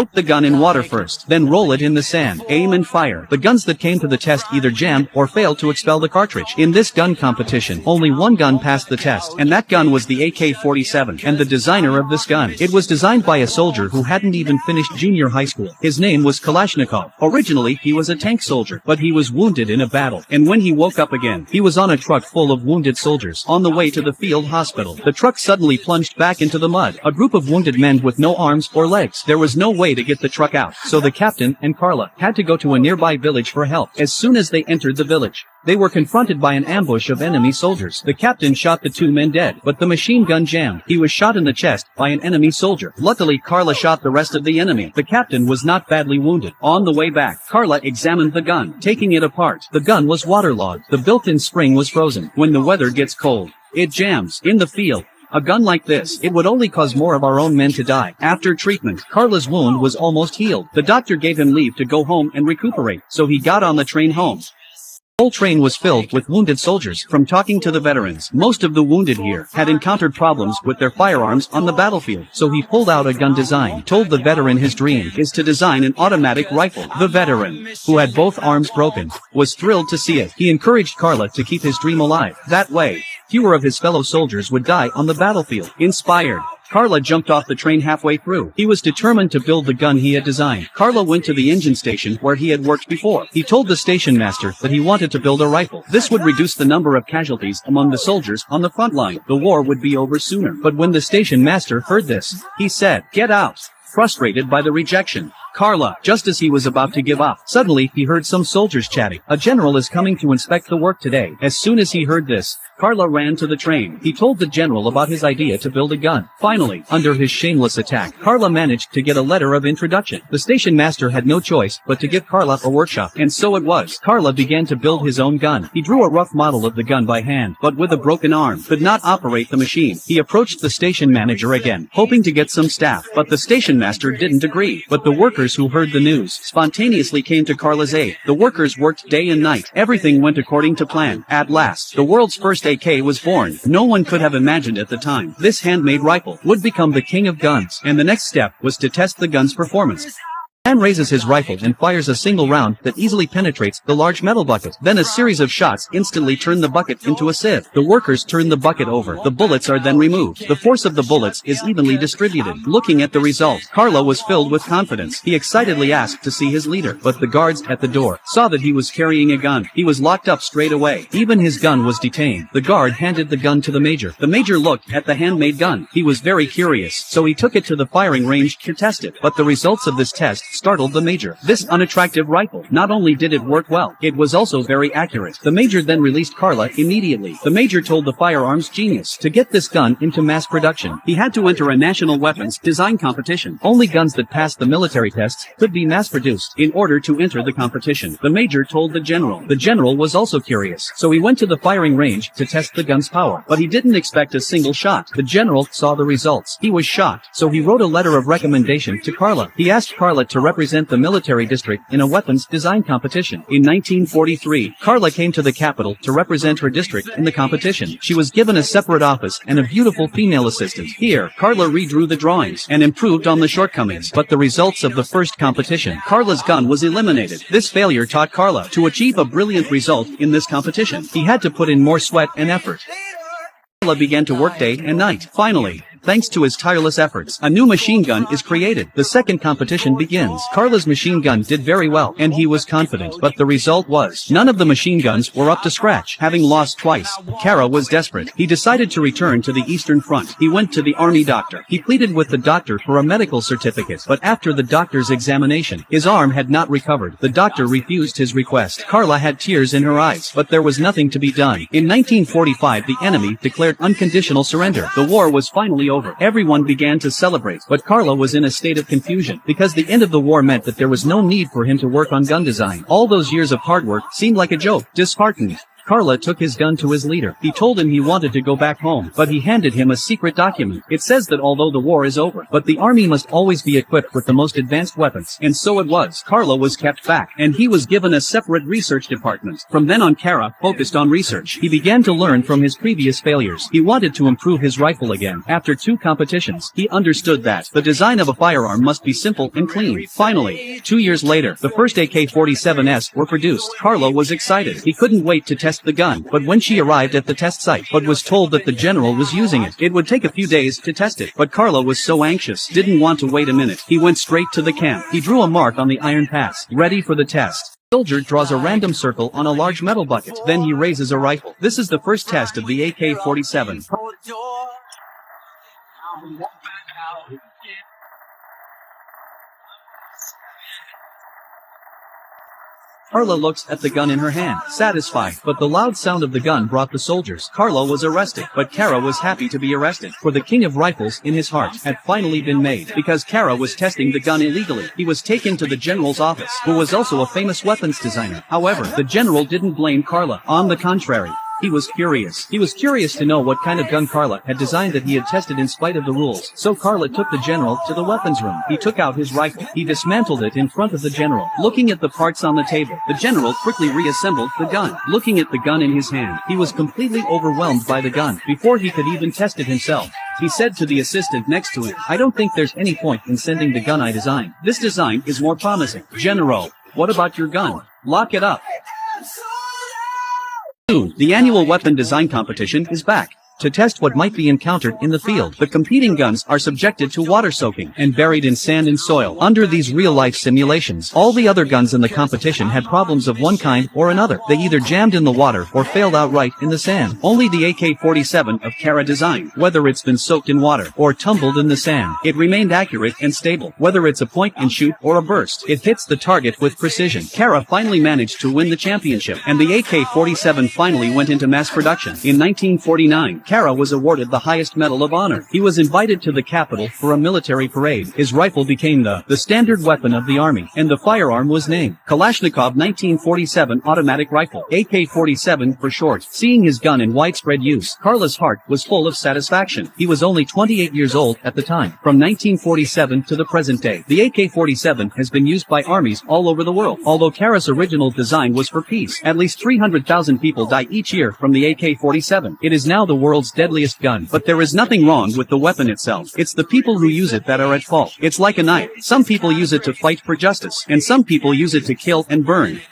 Soak the gun in water first, then roll it in the sand. Aim and fire. The guns that came to the test either jammed or failed to expel the cartridge. In this gun competition, only one gun passed the test, and that gun was the AK-47. And the designer of this gun, it was designed by a soldier who hadn't even finished junior high school. His name was Kalashnikov. Originally, he was a tank soldier, but he was wounded in a battle. And when he woke up again, he was on a truck full of wounded soldiers, on the way to the field hospital. The truck suddenly plunged back into the mud. A group of wounded men with no arms or legs. There was no way to get the truck out, so the captain and Carla had to go to a nearby village for help. As soon as they entered the village, they were confronted by an ambush of enemy soldiers. The captain shot the two men dead, but the machine gun jammed. He was shot in the chest by an enemy soldier. Luckily, Carla shot the rest of the enemy. The captain was not badly wounded. On the way back, Carla examined the gun, taking it apart. The gun was waterlogged. The built-in spring was frozen. When the weather gets cold, it jams. In the field, a gun like this, it would only cause more of our own men to die. After treatment, Carla's wound was almost healed. The doctor gave him leave to go home and recuperate, so he got on the train home. The whole train was filled with wounded soldiers. From talking to the veterans, most of the wounded here had encountered problems with their firearms on the battlefield. So he pulled out a gun design, told the veteran his dream is to design an automatic rifle. The veteran, who had both arms broken, was thrilled to see it. He encouraged Carla to keep his dream alive. That way, fewer of his fellow soldiers would die on the battlefield. Inspired, Carla jumped off the train halfway through. He was determined to build the gun he had designed. Carla went to the engine station where he had worked before. He told the station master that he wanted to build a rifle. This would reduce the number of casualties among the soldiers on the front line. The war would be over sooner. But when the station master heard this, he said, "Get out!" Frustrated by the rejection, Carla, just as he was about to give up, suddenly he heard some soldiers chatting. A general is coming to inspect the work today. As soon as he heard this, Carla ran to the train. He told the general about his idea to build a gun. Finally, under his shameless attack, Carla managed to get a letter of introduction. The station master had no choice but to give Carla a workshop, and so it was. Carla began to build his own gun. He drew a rough model of the gun by hand, but with a broken arm, could not operate the machine. He approached the station manager again, hoping to get some staff, but the station master didn't agree. But the workers who heard the news spontaneously came to Carla's aid. The workers worked day and night. Everything went according to plan. At last, the world's first AK was born. No one could have imagined at the time this handmade rifle would become the king of guns, and the next step was to test the gun's performance. The man raises his rifle and fires a single round that easily penetrates the large metal bucket. Then a series of shots instantly turn the bucket into a sieve. The workers turn the bucket over. The bullets are then removed. The force of the bullets is evenly distributed. Looking at the result, Carla was filled with confidence. He excitedly asked to see his leader, but the guards at the door saw that he was carrying a gun. He was locked up straight away. Even his gun was detained. The guard handed the gun to the major. The major looked at the handmade gun. He was very curious, so he took it to the firing range to test it. But the results of this test startled the major. This unattractive rifle, not only did it work well, it was also very accurate. The major then released Carla immediately. The major told the firearms genius to get this gun into mass production. He had to enter a national weapons design competition. Only guns that passed the military tests could be mass produced. In order to enter the competition, the major told the general. The general was also curious, so he went to the firing range to test the gun's power. But he didn't expect a single shot. The general saw the results. He was shocked, so he wrote a letter of recommendation to Carla. He asked Carla to represent the military district in a weapons design competition. In 1943, Carla came to the capital to represent her district in the competition. She was given a separate office and a beautiful female assistant. Here, Carla redrew the drawings and improved on the shortcomings. But the results of the first competition, Carla's gun was eliminated. This failure taught Carla to achieve a brilliant result in this competition. He had to put in more sweat and effort. Carla began to work day and night. Finally, thanks to his tireless efforts, a new machine gun is created. The second competition begins. Carla's machine gun did very well, and he was confident. But the result was, none of the machine guns were up to scratch. Having lost twice, Kara was desperate. He decided to return to the Eastern Front. He went to the army doctor. He pleaded with the doctor for a medical certificate. But after the doctor's examination, his arm had not recovered. The doctor refused his request. Carla had tears in her eyes, but there was nothing to be done. In 1945, the enemy declared unconditional surrender. The war was finally over. Everyone began to celebrate, but Carla was in a state of confusion, because the end of the war meant that there was no need for him to work on gun design. All those years of hard work seemed like a joke. Disheartened, Carla took his gun to his leader. He told him he wanted to go back home, but he handed him a secret document. It says that although the war is over, but the army must always be equipped with the most advanced weapons. And so it was. Carla was kept back, and he was given a separate research department. From then on, Kara focused on research. He began to learn from his previous failures. He wanted to improve his rifle again. After 2 competitions, he understood that the design of a firearm must be simple and clean. Finally, 2 years later, the first AK-47s were produced. Carla was excited. He couldn't wait to test the gun, but when she arrived at the test site, but was told that the general was using it, it would take a few days to test it. But Carla was so anxious, didn't want to wait a minute. He went straight to the camp. He drew a mark on the iron pass, ready for the test. The soldier draws a random circle on a large metal bucket. Then he raises a rifle. This is the first test of the AK-47. Carla looks at the gun in her hand, satisfied, but the loud sound of the gun brought the soldiers. Carla was arrested, but Kara was happy to be arrested, for the king of rifles in his heart had finally been made. Because Kara was testing the gun illegally, he was taken to the general's office, who was also a famous weapons designer. However, the general didn't blame Carla. On the contrary, he was curious. He was curious to know what kind of gun Carla had designed that he had tested in spite of the rules. So Carla took the general to the weapons room. He took out his rifle. He dismantled it in front of the general. Looking at the parts on the table, the general quickly reassembled the gun. Looking at the gun in his hand, he was completely overwhelmed by the gun. Before he could even test it himself, he said to the assistant next to him, "I don't think there's any point in sending the gun I designed. This design is more promising. General, what about your gun? Lock it up." The annual weapon design competition is back. To test what might be encountered in the field, the competing guns are subjected to water soaking and buried in sand and soil. Under these real-life simulations, all the other guns in the competition had problems of one kind or another. They either jammed in the water or failed outright in the sand. Only the AK-47 of Kara design, whether it's been soaked in water or tumbled in the sand, it remained accurate and stable. Whether it's a point-and-shoot or a burst, it hits the target with precision. Kara finally managed to win the championship, and the AK-47 finally went into mass production. In 1949, Kara was awarded the highest Medal of Honor. He was invited to the capital for a military parade. His rifle became the standard weapon of the army, and the firearm was named Kalashnikov 1947 automatic rifle, AK-47 for short. Seeing his gun in widespread use, Carla's heart was full of satisfaction. He was only 28 years old at the time. From 1947 to the present day, the AK-47 has been used by armies all over the world. Although Kara's original design was for peace, at least 300,000 people die each year from the AK-47. It is now the world's deadliest gun. But there is nothing wrong with the weapon itself. It's the people who use it that are at fault. It's like a knife. Some people use it to fight for justice, and some people use it to kill and burn.